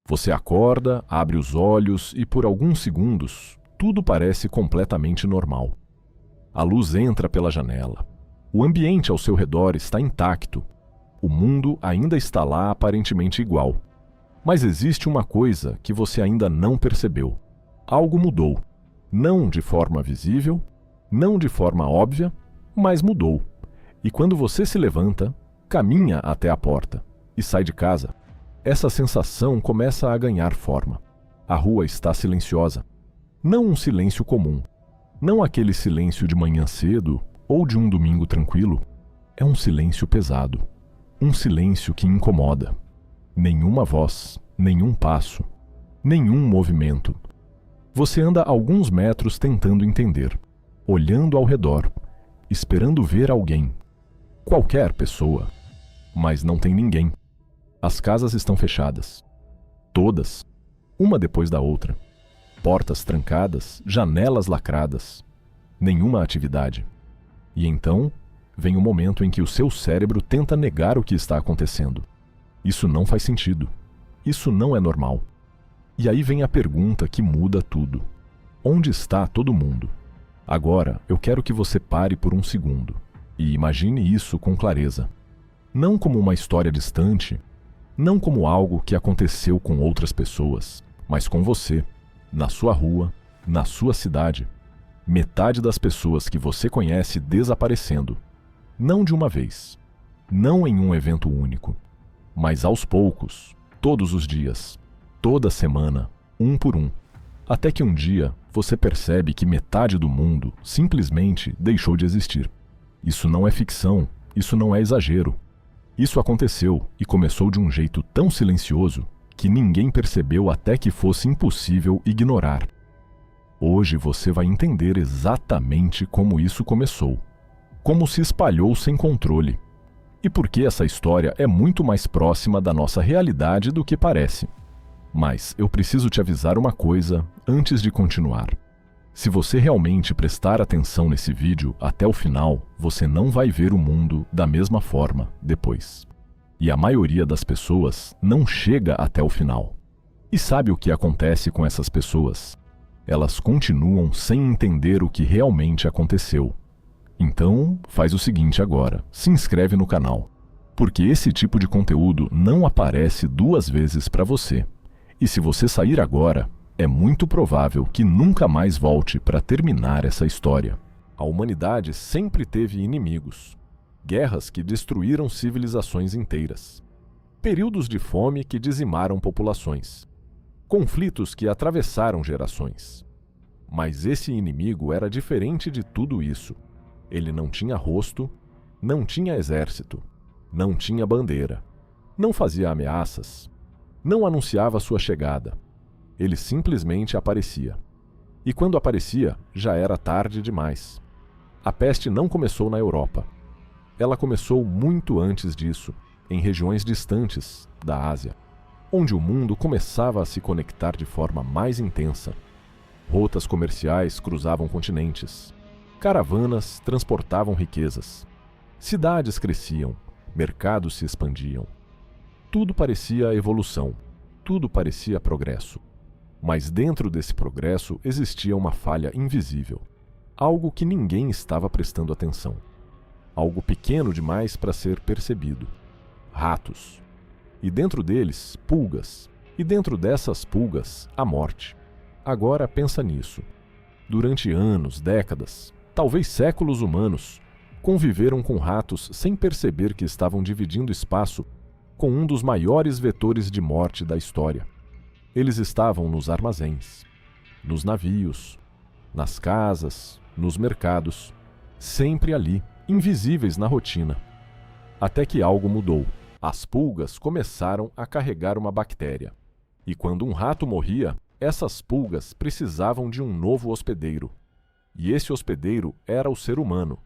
Você acorda, abre os olhos e por alguns segundos, tudo parece completamente normal. A luz entra pela janela. O ambiente ao seu redor está intacto. O mundo ainda está lá aparentemente igual. Mas existe uma coisa que você ainda não percebeu. Algo mudou. Não de forma visível, não de forma óbvia, mas mudou. E quando você se levanta, caminha até a porta e sai de casa, essa sensação começa a ganhar forma. A rua está silenciosa. Não um silêncio comum. Não aquele silêncio de manhã cedo ou de um domingo tranquilo. É um silêncio pesado. Um silêncio que incomoda. Nenhuma voz, nenhum passo, nenhum movimento. Você anda alguns metros tentando entender, olhando ao redor, esperando ver alguém. Qualquer pessoa. Mas não tem ninguém. As casas estão fechadas. Todas. Uma depois da outra. Portas trancadas, janelas lacradas. Nenhuma atividade. E então, vem o momento em que o seu cérebro tenta negar o que está acontecendo. Isso não faz sentido. Isso não é normal. E aí vem a pergunta que muda tudo. Onde está todo mundo? Agora, eu quero que você pare por um segundo e imagine isso com clareza. Não como uma história distante, não como algo que aconteceu com outras pessoas, mas com você, na sua rua, na sua cidade. Metade das pessoas que você conhece desaparecendo. Não de uma vez, não em um evento único, mas aos poucos, todos os dias, toda semana, um por um. Até que um dia você percebe que metade do mundo simplesmente deixou de existir. Isso não é ficção, isso não é exagero. Isso aconteceu e começou de um jeito tão silencioso que ninguém percebeu até que fosse impossível ignorar. Hoje você vai entender exatamente como isso começou, como se espalhou sem controle, e por que essa história é muito mais próxima da nossa realidade do que parece. Mas eu preciso te avisar uma coisa antes de continuar. Se você realmente prestar atenção nesse vídeo até o final, você não vai ver o mundo da mesma forma depois. E a maioria das pessoas não chega até o final. E sabe o que acontece com essas pessoas? Elas continuam sem entender o que realmente aconteceu. Então, faz o seguinte agora, se inscreve no canal, porque esse tipo de conteúdo não aparece duas vezes para você. E se você sair agora, é muito provável que nunca mais volte para terminar essa história. A humanidade sempre teve inimigos, guerras que destruíram civilizações inteiras, períodos de fome que dizimaram populações, conflitos que atravessaram gerações. Mas esse inimigo era diferente de tudo isso. Ele não tinha rosto, não tinha exército, não tinha bandeira, não fazia ameaças, não anunciava sua chegada. Ele simplesmente aparecia. E quando aparecia, já era tarde demais. A peste não começou na Europa. Ela começou muito antes disso, em regiões distantes da Ásia, onde o mundo começava a se conectar de forma mais intensa. Rotas comerciais cruzavam continentes. Caravanas transportavam riquezas. Cidades cresciam, mercados se expandiam. Tudo parecia evolução, tudo parecia progresso. Mas dentro desse progresso existia uma falha invisível. Algo que ninguém estava prestando atenção. Algo pequeno demais para ser percebido. Ratos. E dentro deles, pulgas. E dentro dessas pulgas, a morte. Agora pensa nisso. Durante anos, décadas, talvez séculos humanos, conviveram com ratos sem perceber que estavam dividindo espaço com um dos maiores vetores de morte da história. Eles estavam nos armazéns, nos navios, nas casas, nos mercados, sempre ali, invisíveis na rotina. Até que algo mudou. As pulgas começaram a carregar uma bactéria. E quando um rato morria, essas pulgas precisavam de um novo hospedeiro. E esse hospedeiro era o ser humano.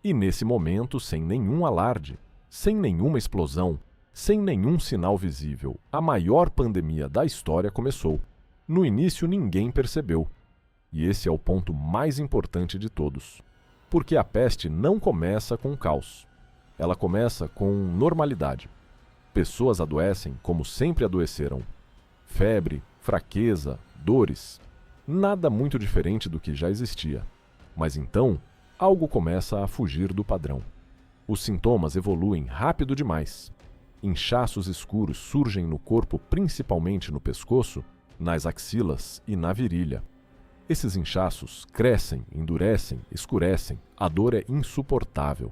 E nesse momento, sem nenhum alarde, sem nenhuma explosão, sem nenhum sinal visível, a maior pandemia da história começou. No início ninguém percebeu. E esse é o ponto mais importante de todos. Porque a peste não começa com caos. Ela começa com normalidade. Pessoas adoecem como sempre adoeceram. febre, fraqueza, dores. Nada muito diferente do que já existia. Mas então, algo começa a fugir do padrão. Os sintomas evoluem rápido demais. Inchaços escuros surgem no corpo, principalmente no pescoço, nas axilas e na virilha. Esses inchaços crescem, endurecem, escurecem. A dor é insuportável.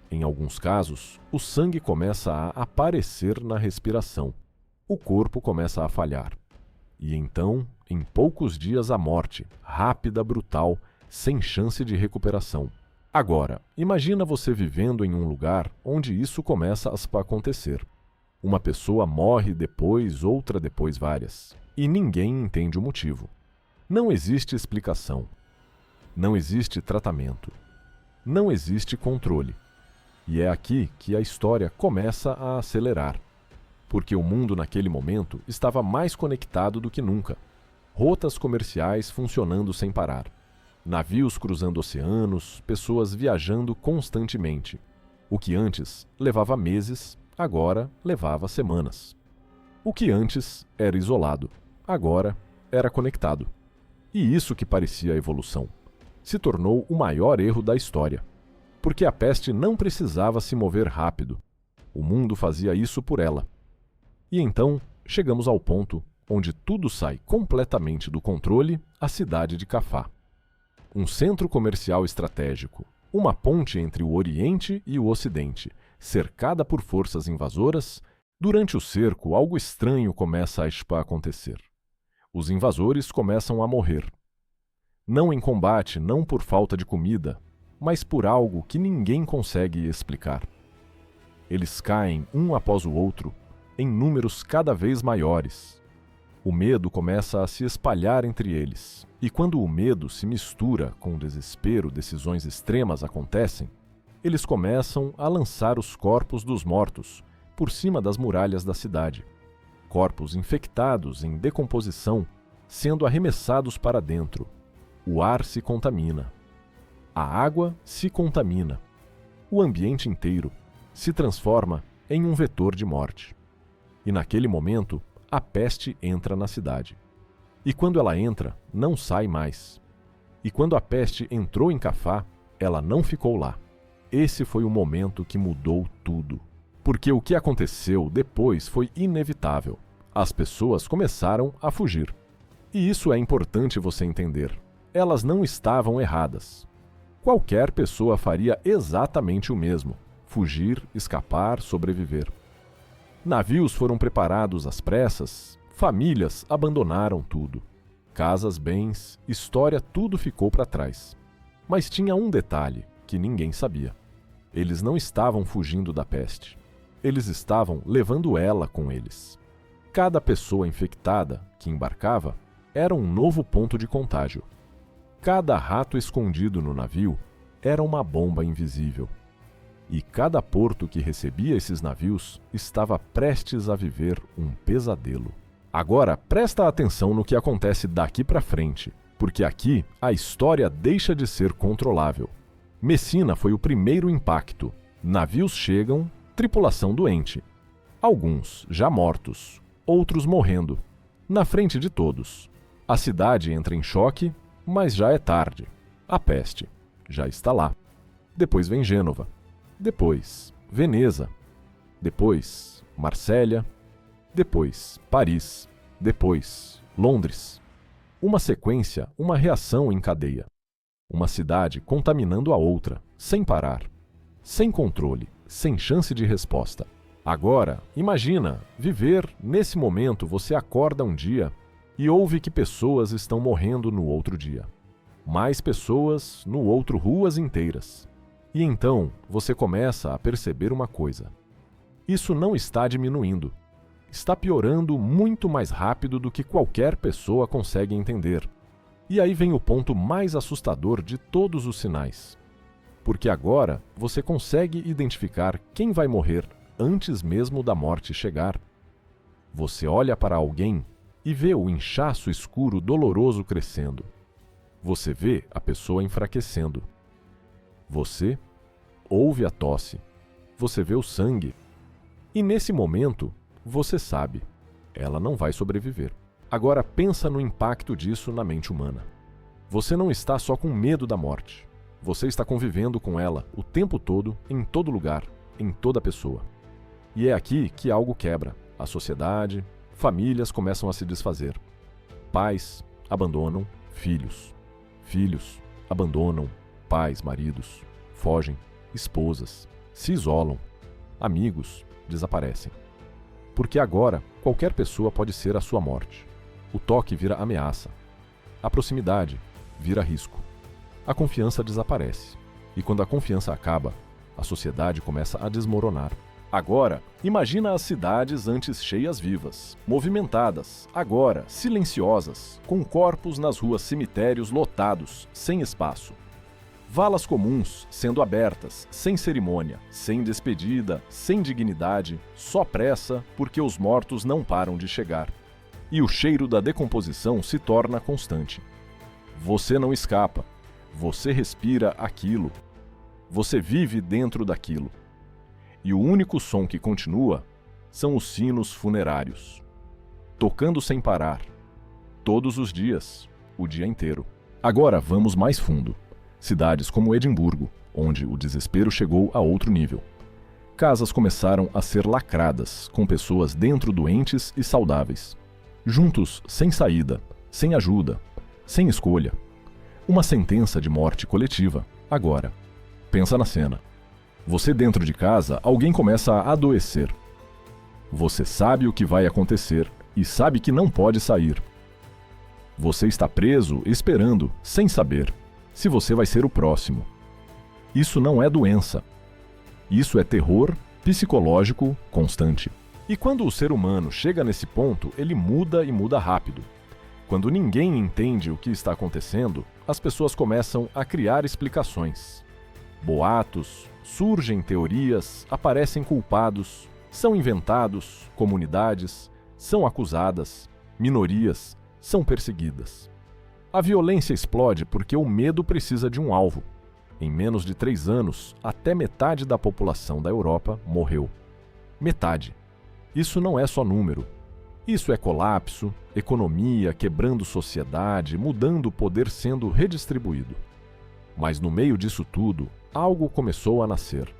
Em alguns casos, o sangue começa a aparecer na respiração. O corpo começa a falhar. E então, em poucos dias, a morte, rápida, brutal, sem chance de recuperação. Agora, imagina você vivendo em um lugar onde isso começa a acontecer. Uma pessoa morre depois, outra depois várias. E ninguém entende o motivo. Não existe explicação. Não existe tratamento. Não existe controle. E é aqui que a história começa a acelerar. Porque o mundo naquele momento estava mais conectado do que nunca. Rotas comerciais funcionando sem parar. Navios cruzando oceanos, pessoas viajando constantemente. O que antes levava meses, agora levava semanas. O que antes era isolado, agora era conectado. E isso que parecia a evolução se tornou o maior erro da história. Porque a peste não precisava se mover rápido. O mundo fazia isso por ela. E então chegamos ao ponto onde tudo sai completamente do controle, a cidade de Cafá. Um centro comercial estratégico, uma ponte entre o Oriente e o Ocidente, cercada por forças invasoras. Durante o cerco, algo estranho começa a acontecer. Os invasores começam a morrer. Não em combate, não por falta de comida, mas por algo que ninguém consegue explicar. Eles caem um após o outro, em números cada vez maiores. O medo começa a se espalhar entre eles, e quando o medo se mistura com o desespero, decisões extremas acontecem, eles começam a lançar os corpos dos mortos por cima das muralhas da cidade. Corpos infectados, em decomposição, sendo arremessados para dentro. O ar se contamina. A água se contamina. O ambiente inteiro se transforma em um vetor de morte. E naquele momento, a peste entra na cidade. E quando ela entra, não sai mais. E quando a peste entrou em Cafá, ela não ficou lá. Esse foi o momento que mudou tudo. Porque o que aconteceu depois foi inevitável. As pessoas começaram a fugir. E isso é importante você entender. Elas não estavam erradas. Qualquer pessoa faria exatamente o mesmo: fugir, escapar, sobreviver. Navios foram preparados às pressas, famílias abandonaram tudo. Casas, bens, história, tudo ficou para trás. Mas tinha um detalhe que ninguém sabia. Eles não estavam fugindo da peste. Eles estavam levando ela com eles. Cada pessoa infectada que embarcava era um novo ponto de contágio. Cada rato escondido no navio era uma bomba invisível. E cada porto que recebia esses navios estava prestes a viver um pesadelo. Agora, presta atenção no que acontece daqui para frente, porque aqui a história deixa de ser controlável. Messina foi o primeiro impacto. Navios chegam, tripulação doente. Alguns já mortos, outros morrendo. Na frente de todos. A cidade entra em choque, mas já é tarde. A peste já está lá. Depois vem Gênova. Depois, Veneza. Depois, Marsella. Depois, Paris. Depois, Londres. Uma sequência, uma reação em cadeia. Uma cidade contaminando a outra, sem parar. Sem controle, sem chance de resposta. Agora, imagina, viver nesse momento. Você acorda um dia e ouve que pessoas estão morrendo no outro dia. Mais pessoas, no outro ruas inteiras. E então você começa a perceber uma coisa. Isso não está diminuindo. Está piorando muito mais rápido do que qualquer pessoa consegue entender. E aí vem o ponto mais assustador de todos os sinais. Porque agora você consegue identificar quem vai morrer antes mesmo da morte chegar. Você olha para alguém e vê o inchaço escuro doloroso crescendo. Você vê a pessoa enfraquecendo. Você ouve a tosse. Você vê o sangue. E nesse momento, você sabe, ela não vai sobreviver. Agora pensa no impacto disso na mente humana. Você não está só com medo da morte. Você está convivendo com ela o tempo todo, em todo lugar, em toda pessoa. E é aqui que algo quebra. A sociedade, famílias começam a se desfazer. Pais abandonam filhos. Filhos abandonam pais, maridos, fogem, esposas, se isolam. Amigos desaparecem. Porque agora qualquer pessoa pode ser a sua morte. O toque vira ameaça. A proximidade vira risco. A confiança desaparece. E quando a confiança acaba, a sociedade começa a desmoronar. Agora, imagina as cidades antes cheias vivas, movimentadas, agora silenciosas, com corpos nas ruas, cemitérios lotados, sem espaço. Valas comuns sendo abertas, sem cerimônia, sem despedida, sem dignidade, só pressa porque os mortos não param de chegar. E o cheiro da decomposição se torna constante. Você não escapa. Você respira aquilo. Você vive dentro daquilo. E o único som que continua são os sinos funerários, tocando sem parar, todos os dias, o dia inteiro. Agora vamos mais fundo. Cidades como Edimburgo, onde o desespero chegou a outro nível. Casas começaram a ser lacradas, com pessoas dentro doentes e saudáveis. Juntos, sem saída, sem ajuda, sem escolha. Uma sentença de morte coletiva, agora. Pensa na cena. Você dentro de casa, alguém começa a adoecer. Você sabe o que vai acontecer e sabe que não pode sair. Você está preso, esperando, sem saber, se você vai ser o próximo. Isso não é doença. Isso é terror psicológico constante. E quando o ser humano chega nesse ponto, ele muda e muda rápido. Quando ninguém entende o que está acontecendo, as pessoas começam a criar explicações. Boatos, surgem teorias, aparecem culpados, são inventados, comunidades, são acusadas, minorias, são perseguidas. A violência explode porque o medo precisa de um alvo. Em menos de 3 anos, até metade da população da Europa morreu. Metade. Isso não é só número. Isso é colapso, economia quebrando sociedade, mudando o poder sendo redistribuído. Mas no meio disso tudo, algo começou a nascer.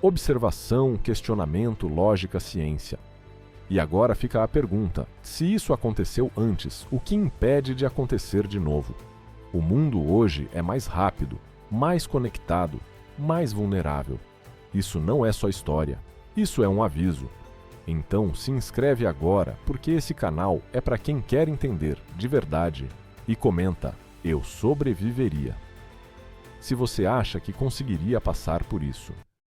Observação, questionamento, lógica, ciência. E agora fica a pergunta: se isso aconteceu antes, o que impede de acontecer de novo? O mundo hoje é mais rápido, mais conectado, mais vulnerável. Isso não é só história, isso é um aviso. Então se inscreve agora, porque esse canal é para quem quer entender de verdade e comenta: eu sobreviveria. Se você acha que conseguiria passar por isso.